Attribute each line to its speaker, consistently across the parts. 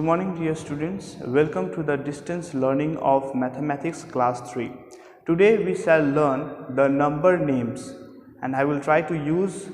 Speaker 1: Good morning dear students, welcome to the distance learning of mathematics class 3. Today we shall learn the number names and I will try to use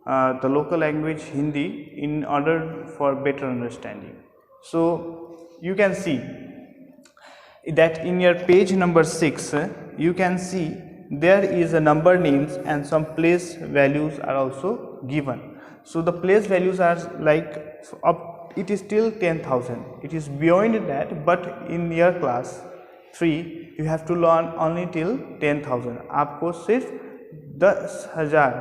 Speaker 1: the local language Hindi in order for better understanding. So you can see that in your page number 6 you can see there is a number names and some place values are also given. So the place values are like up, it is till 10,000, it is beyond that, but in your class 3 you have to learn only till 10,000. आपको सिर्फ 10,000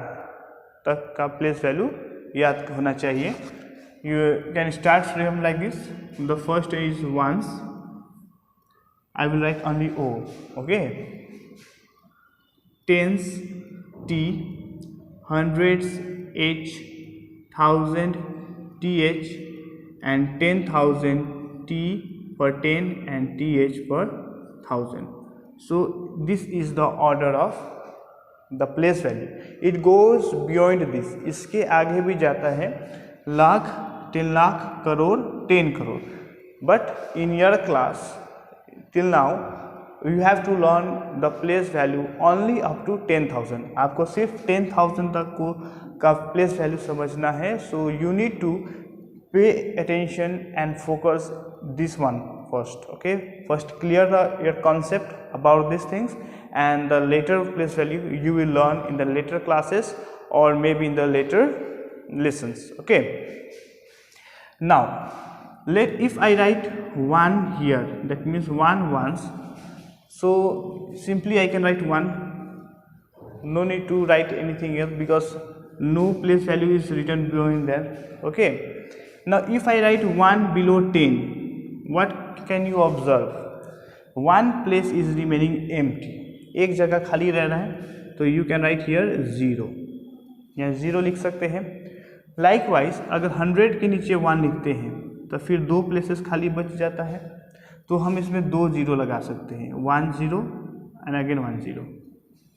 Speaker 1: तक का place value याद होना चाहिए. You can start from like this. The first is ones. I will write only O, okay. Tens, T, hundreds, H, thousand, TH, and 10,000, T for 10 and TH for 1,000. So this is the order of the place value. It goes beyond this. इसके आगे भी जाता है lakh, 10 lakh, crore, 10 crore. But in your class till now you have to learn the place value only up to 10,000. आपको सिर्फ 10,000 तक को का place value समझना है. So you need to pay attention and focus this one first, okay. First clear your concept about these things, and the later place value you will learn in the later classes or maybe in the later lessons, okay. Now if I write 1 here, that means 1 once, so simply I can write 1, no need to write anything else because no place value is written behind there, okay. Now if I write 1 below 10, what can you observe? One place is remaining empty, एक जगह खाली रह रहा है, तो you can write here 0, यहाँ 0 लिख सकते हैं. Likewise अगर 100 के नीचे 1 लिखते हैं तो फिर 2 प्लेसेस खाली बच जाता है, तो हम इसमें 2 0 लगा सकते हैं, 1 0 एंड अगेन 1 0,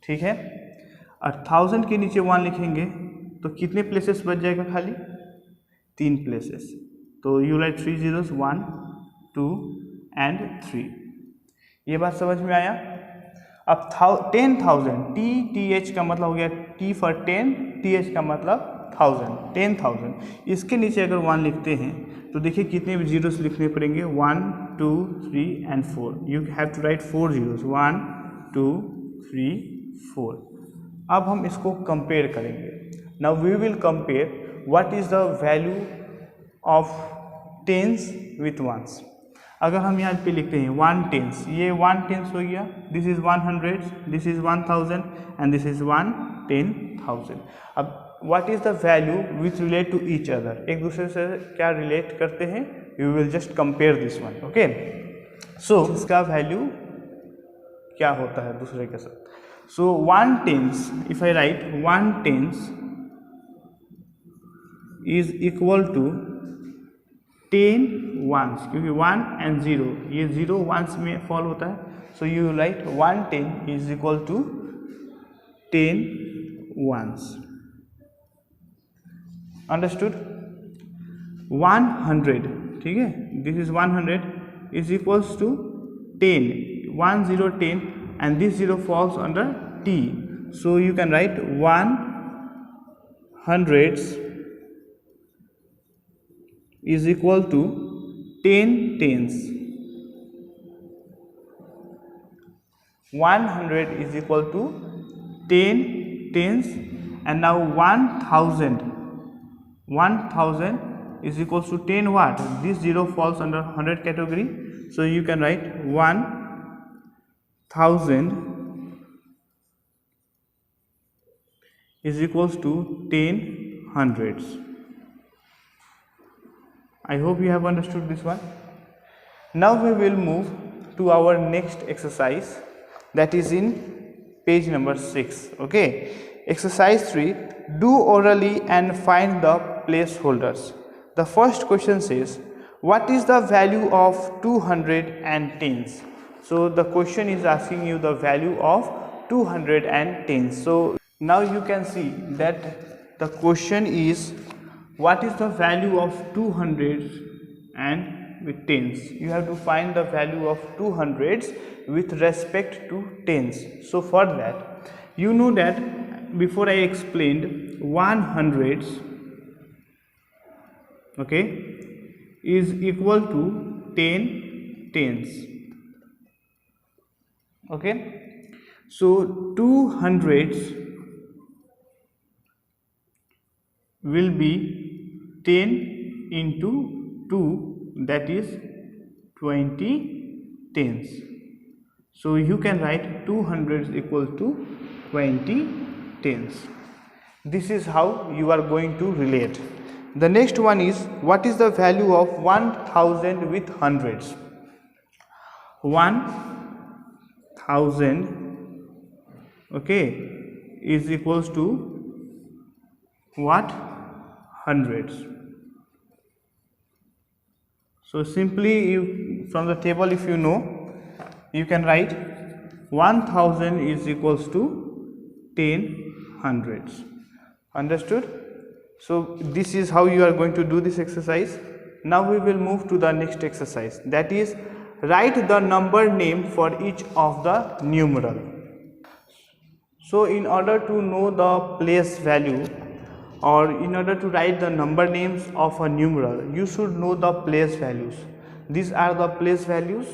Speaker 1: ठीक है. और 1000 के नीचे 1 लिखेंगे तो कितने प्लेसेस बच जाएगा खाली? 3 प्लेसेस. तो यू राइट 3 zeros, 1 2 एंड 3. ये बात समझ में आया? अब 10,000, TH का मतलब हो गया T for 10, TH का मतलब 1000, 10,000. इसके नीचे अगर 1 लिखते हैं तो देखिए कितने जीरोस लिखने पड़ेंगे, 1 2 3 and 4. You have to write 4 zeros, 1 2 3 4. अब हम इसको कंपेयर करेंगे. Now we will compare what is the value of tens with ones. अगर हम यहाँ पे लिखते हैं 1 टेंस, ये 1 टेंस हो गया, this is 100, this is 1000 and this is 1 10,000. अब what is the value which relate to each other, एक दूसरे से क्या रिलेट करते हैं, you will just compare this one, okay. So इसका वैल्यू क्या होता है दूसरे के साथ. So 1 tens, if I write 1 tens is equal to 10 ones, क्योंकि 1 एंड 0 ये 0 वंस में फॉल होता है. So you write 1 10 is equal to 10 ones. Understood. 100, ठीक है, this is 100 is equals to 10, 1 0 10 and this 0 falls under T, so you can write 1 hundreds is equal to 10 tens. 100 is equal to 10 tens, and now 1000 is equals to 10 what? This 0 falls under 100 category, so you can write 1,000 is equals to 10 hundreds. I hope you have understood this one. Now we will move to our next exercise, that is in page number 6, okay. Exercise 3, do orally and find the placeholders. The first question says, what is the value of 200 and tens? So the question is asking you the value of 210. So now you can see that the question is what is the value of 200 and with tens. You have to find the value of two hundreds with respect to tens. So for that, you know that before I explained 100s, okay, is equal to 10 tens. Okay, so 200s will be 10 into 2, that is 20 tens. So you can write 200 equal to 20 tens. This is how you are going to relate. The next one is, what is the value of 1000 with hundreds? 1000, okay, is equals to what? Hundreds. So simply you, from the table, if you know, you can write 1000 is equals to 10 hundreds. Understood? So this is how you are going to do this exercise. Now we will move to the next exercise, that is, write the number name for each of the numeral. So in order to know the place value, or in order to write the number names of a numeral, you should know the place values. These are the place values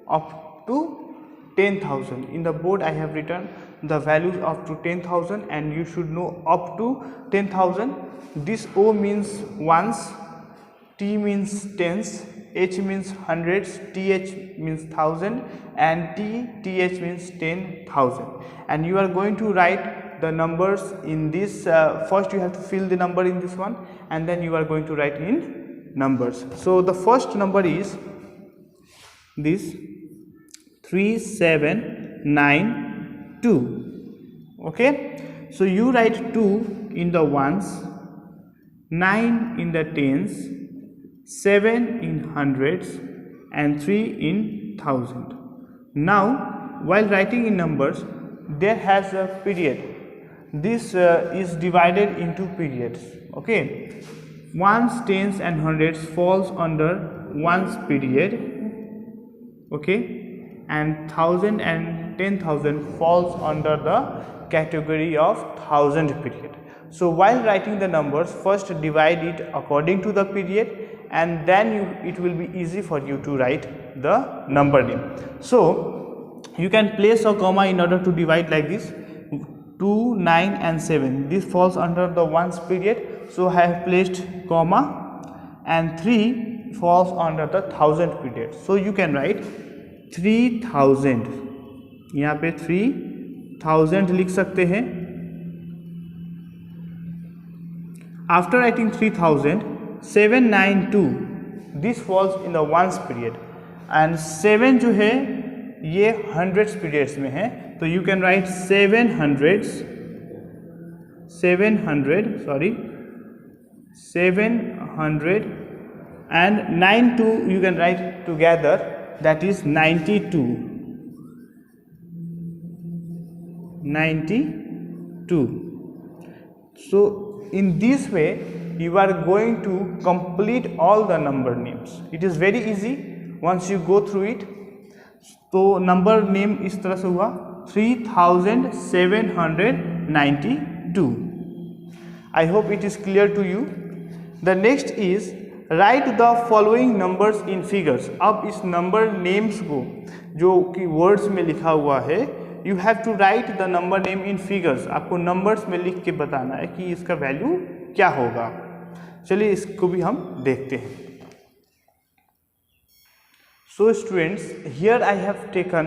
Speaker 1: up to 10,000. In the board I have written the values up to 10,000, and you should know up to 10,000. This O means ones, T means tens, H means hundreds, TH means thousand, and TH means 10,000. And you are going to write the numbers in this. First you have to fill the number in this one, and then you are going to write in numbers. So the first number is this 3792. Okay, so you write 2 in the ones, 9 in the tens, 7 in hundreds, and 3 in thousand. Now while writing in numbers, there has a period. This is divided into periods. Okay, ones, tens and hundreds falls under ones period, okay, and 1000 and 10,000 falls under the category of thousand period. So while writing the numbers, first divide it according to the period, and then it will be easy for you to write the number name. So you can place a comma in order to divide like this. 2, 9 and 7, this falls under the ones period, so I have placed comma, and 3 falls under the thousand period. So you can write 3000, यहाँ पे 3000 लिख सकते हैं. After writing 3000, 792, this falls in the ones period, and 7 जो है ये hundreds periods में है, तो you can write 700, and 92 you can write together, that is 92. So in this way you are going to complete all the number names. It is very easy once you go through it. तो number name इस तरह से हुआ 3792. I hope it is clear to you. The next is write the following numbers in figures. अब इस number names को जो कि वर्ड्स में लिखा हुआ है, you have to write the number name in figures. आपको नंबर्स में लिख के बताना है कि इसका वैल्यू क्या होगा. चलिए इसको भी हम देखते हैं. So students, here I have taken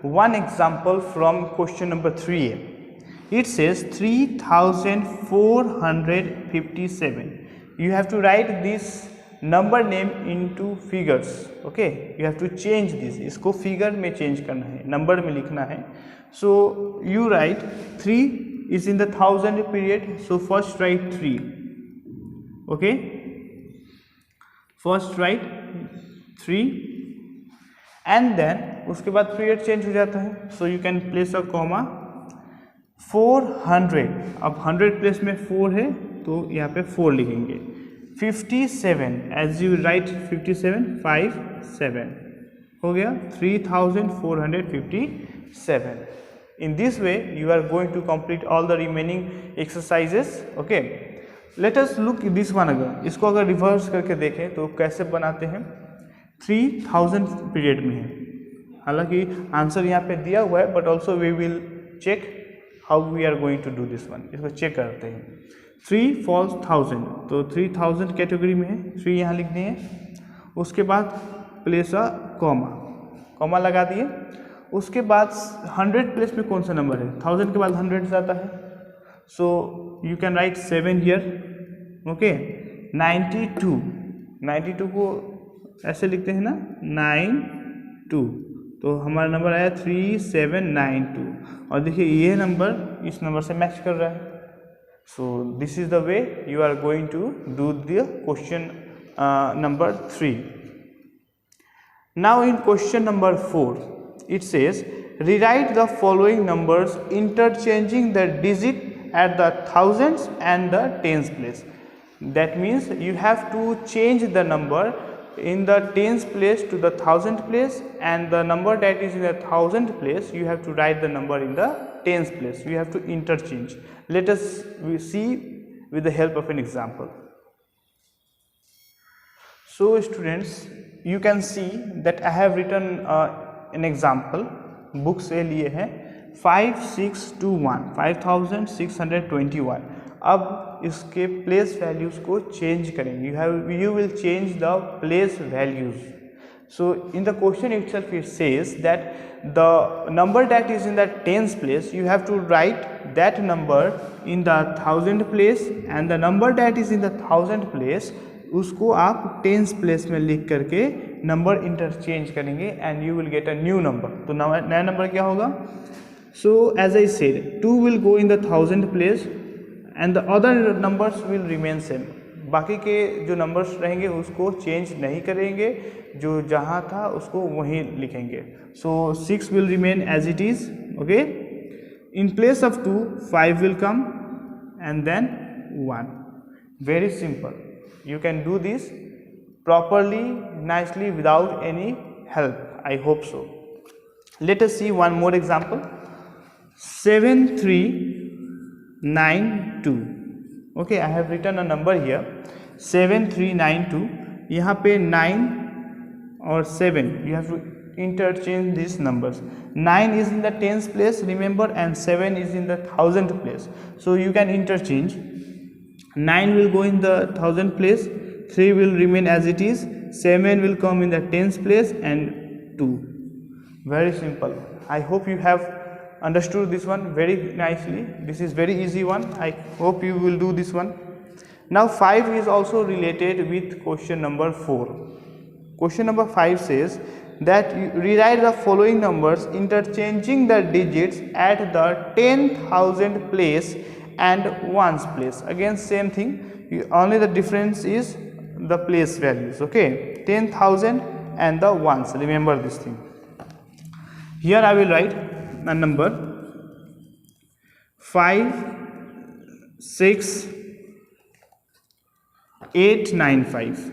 Speaker 1: one example from question number 3A. It says 3457. You have to write this number name into figures. Okay, you have to change this. इसको figure में change करना है, number में लिखना है. So you write 3 is in the thousand period. So first write 3. Okay, first write 3. And then उसके बाद period change हो जाता है. So you can place a comma 400. अब 100 प्लेस में 4 है तो यहाँ पे 4 लिखेंगे. 57, एज यू राइट 57, 57 हो गया 3457. In this way you are going to complete all the remaining exercises. Okay, let us look this one. अगर इसको अगर रिवर्स करके देखें तो कैसे बनाते हैं. 3000 पीरियड में है, हालांकि आंसर यहाँ पे दिया हुआ है, but also we will check how we are going to do this one. इसको चेक करते हैं. 3 फॉल्स 1000, तो 3000 कैटेगरी में है, 3 यहाँ लिखने हैं. उसके बाद प्लेस अ कॉमा लगा दिए. उसके बाद 100 प्लेस में कौन सा नंबर है, 1000 के बाद 100 जाता है, so you can write 7 here. Okay, 92 को ऐसे लिखते हैं ना, 92, तो हमारा नंबर आया 3792. और देखिए ये नंबर इस नंबर से मैच कर रहा है. So this is the way you are going to do the question number 3. Now in question number 4 it says rewrite the following numbers interchanging the digit at the thousands and the tens place. That means you have to change the number in the tens place to the thousand place, and the number that is in the thousand place you have to write the number in the tens place. You have to interchange. Let us see with the help of an example. So students, you can see that I have written an example. Book से लिए हैं 5621, 5621. अब इसके place values को change करेंगे. You will change the place values. So in the question itself it says that the number that is in the tens place you have to write that number in the thousand place, and the number that is in the thousand place उसको आप tens place में लिख करके number interchange करेंगे and you will get a new number. तो नया number क्या होगा. So as I said 2 will go in the thousand place and the other numbers will remain same. बाकी के जो नंबर्स रहेंगे उसको चेंज नहीं करेंगे, जो जहाँ था उसको वहीं लिखेंगे. So 6 will remain as it is. Okay, in place of 2 5 will come and then 1. Very simple. You can do this properly, nicely, without any help. I hope so. Let us see one more example. 7392. Okay, I have written a number here 7392. यहाँ पे 9 और 7 you have to interchange these numbers. 9 is in the tens place, remember, and 7 is in the thousand place. So you can interchange. 9 will go in the thousand place, 3 will remain as it is, 7 will come in the tens place, and 2. Very simple. I hope you have understood this one very nicely. This is very easy one. I hope you will do this one. Now 5 is also related with question number 4. Question number 5 says that you rewrite the following numbers interchanging the digits at the 10,000 place and ones place. Again same thing, only the difference is the place values. Okay, 10,000 and the ones, remember this thing. Here I will write a number 56895.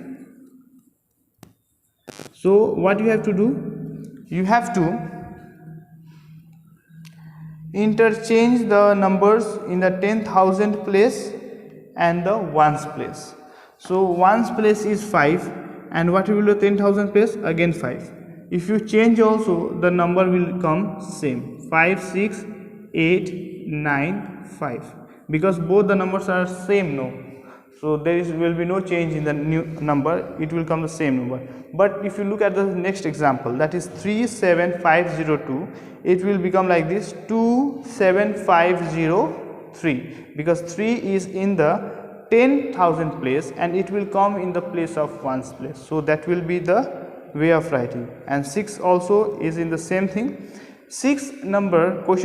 Speaker 1: So what you have to do, you have to interchange the numbers in the 10,000 place and the ones place. So ones place is 5, and what will be 10,000 place, again 5. If you change also, the number will come same, 56895, because both the numbers are same, no, so there will be no change in the new number, it will come the same number. But if you look at the next example, that is 37502, it will become like this, 27503, because 3 is in the 10,000 place and it will come in the place of ones place. So that will be the way of writing. And 6 also is in the same thing. Question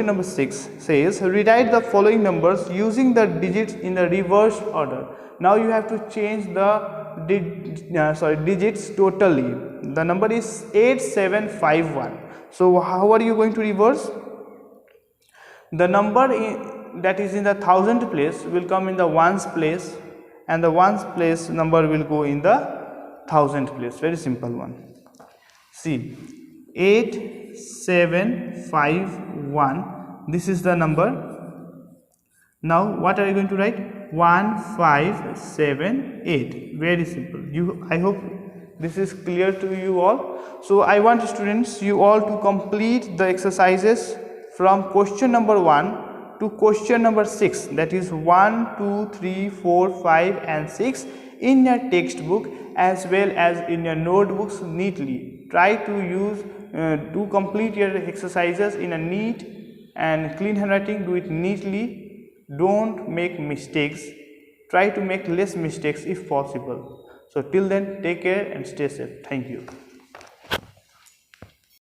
Speaker 1: number 6 says rewrite the following numbers using the digits in the reverse order. Now you have to change the digits totally. The number is 8751. So how are you going to reverse? The number that is in the thousand place will come in the ones place, and the ones place number will go in the thousand place. Very simple one. See, 8751, this is the number. Now what are you going to write? 1578. Very simple. I hope this is clear to you all. So I want students, you all to complete the exercises from question number 1 to question number 6, that is 1, 2, 3, 4, 5 and 6 in your textbook as well as in your notebooks neatly. Try to complete your exercises in a neat and clean handwriting. Do it neatly. Don't make mistakes. Try to make less mistakes if possible. So till then, take care and stay safe. Thank you.